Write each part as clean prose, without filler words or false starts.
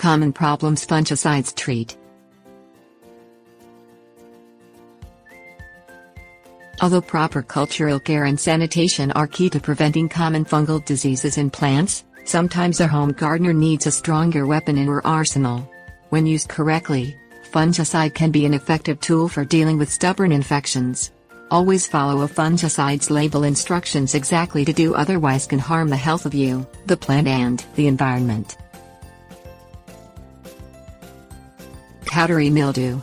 Common problems fungicides treat. Although proper cultural care and sanitation are key to preventing common fungal diseases in plants, sometimes a home gardener needs a stronger weapon in her arsenal. When used correctly, fungicide can be an effective tool for dealing with stubborn infections. Always follow a fungicide's label instructions exactly to do, otherwise can harm the health of you, the plant and the environment. Powdery mildew.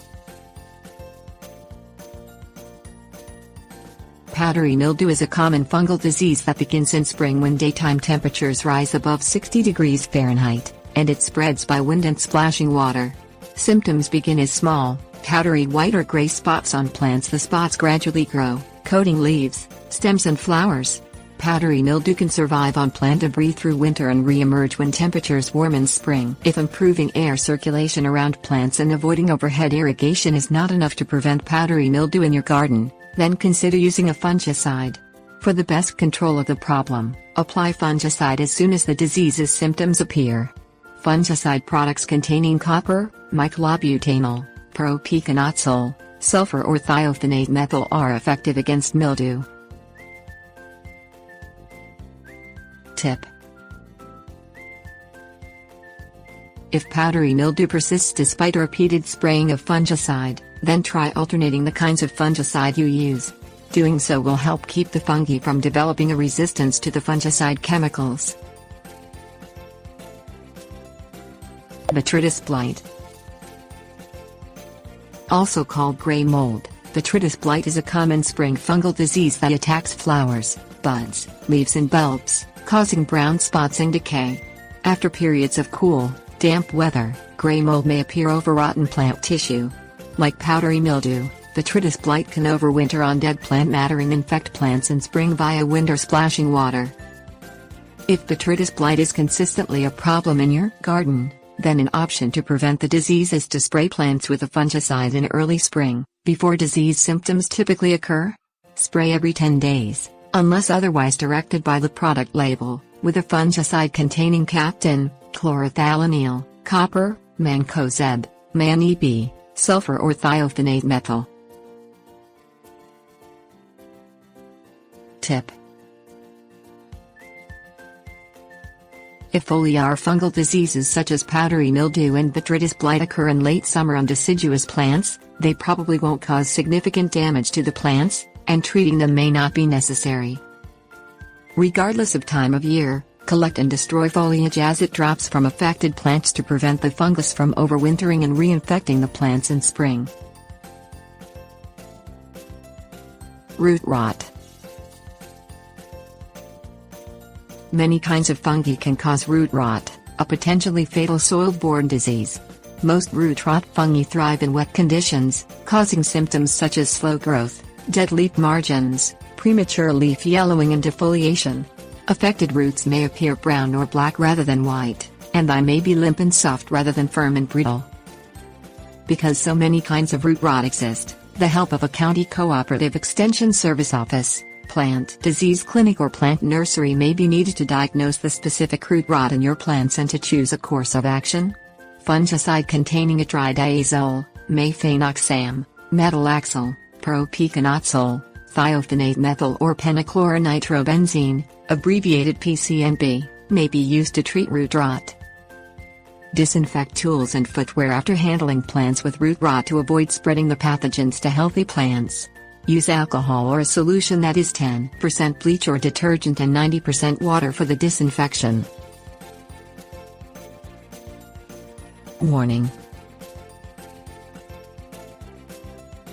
Powdery mildew is a common fungal disease that begins in spring when daytime temperatures rise above 60 degrees Fahrenheit, and it spreads by wind and splashing water. Symptoms begin as small, powdery white or gray spots on plants. The spots gradually grow, coating leaves, stems and flowers. Powdery mildew can survive on plant debris through winter and re-emerge when temperatures warm in spring. If improving air circulation around plants and avoiding overhead irrigation is not enough to prevent powdery mildew in your garden, then consider using a fungicide. For the best control of the problem, apply fungicide as soon as the disease's symptoms appear. Fungicide products containing copper, myclobutanol, propionate, sulfur or thiophanate methyl are effective against mildew. Tip: if powdery mildew persists despite repeated spraying of fungicide, then try alternating the kinds of fungicide you use. Doing so will help keep the fungi from developing a resistance to the fungicide chemicals. Botrytis blight. Also called gray mold, Botrytis blight is a common spring fungal disease that attacks flowers, buds, leaves and bulbs, causing brown spots and decay. After periods of cool, damp weather, gray mold may appear over rotten plant tissue. Like powdery mildew, Botrytis blight can overwinter on dead plant matter and infect plants in spring via wind or splashing water. If Botrytis blight is consistently a problem in your garden, then an option to prevent the disease is to spray plants with a fungicide in early spring, before disease symptoms typically occur. Spray every 10 days, unless otherwise directed by the product label, with a fungicide containing captain, chlorothalonil, copper, mancozeb, man-EB, sulfur or thiophanate methyl. Tip: if foliar fungal diseases such as powdery mildew and Botrytis blight occur in late summer on deciduous plants, they probably won't cause significant damage to the plants, and treating them may not be necessary. Regardless of time of year, collect and destroy foliage as it drops from affected plants to prevent the fungus from overwintering and reinfecting the plants in spring. Root rot. Many kinds of fungi can cause root rot, a potentially fatal soil-borne disease. Most root rot fungi thrive in wet conditions, causing symptoms such as slow growth, dead leaf margins, premature leaf yellowing and defoliation. Affected roots may appear brown or black rather than white, and they may be limp and soft rather than firm and brittle. Because so many kinds of root rot exist, the help of a county cooperative extension service office, plant disease clinic or plant nursery may be needed to diagnose the specific root rot in your plants and to choose a course of action. Fungicide containing itridiazole, mefenoxam, metalaxyl, propionate, thiophanate methyl or penachloronitrobenzene, abbreviated PCNB, may be used to treat root rot. Disinfect tools and footwear after handling plants with root rot to avoid spreading the pathogens to healthy plants. Use alcohol or a solution that is 10% bleach or detergent and 90% water for the disinfection. Warning: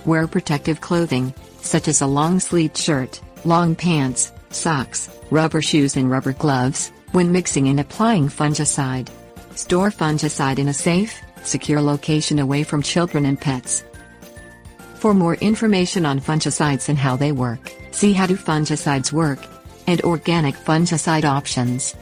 wear protective clothing, such as a long-sleeved shirt, long pants, socks, rubber shoes and rubber gloves, when mixing and applying fungicide. Store fungicide in a safe, secure location away from children and pets. For more information on fungicides and how they work, see How Do Fungicides Work? And organic fungicide options.